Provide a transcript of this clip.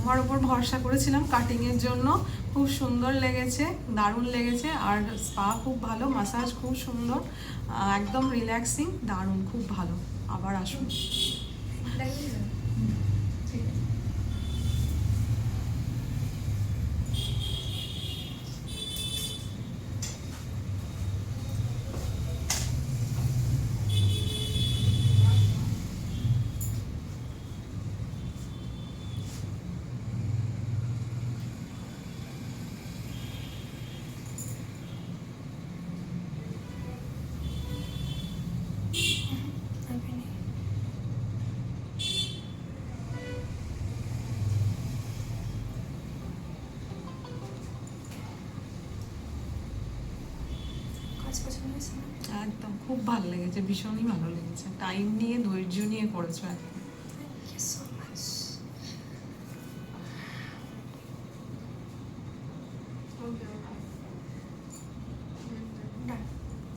তোমার উপর ভরসা করেছিলাম কাটিংয়ের জন্য, খুব সুন্দর লেগেছে, দারুণ লেগেছে। আর স্পা খুব ভালো, মাসাজ খুব সুন্দর, একদম রিল্যাক্সিং, দারুণ, খুব ভালো। আবার আসুন। একদম খুব ভালো লেগেছে, ভীষণই ভালো লেগেছে। টাইম নিয়ে, ধৈর্য নিয়ে করেছো একদম।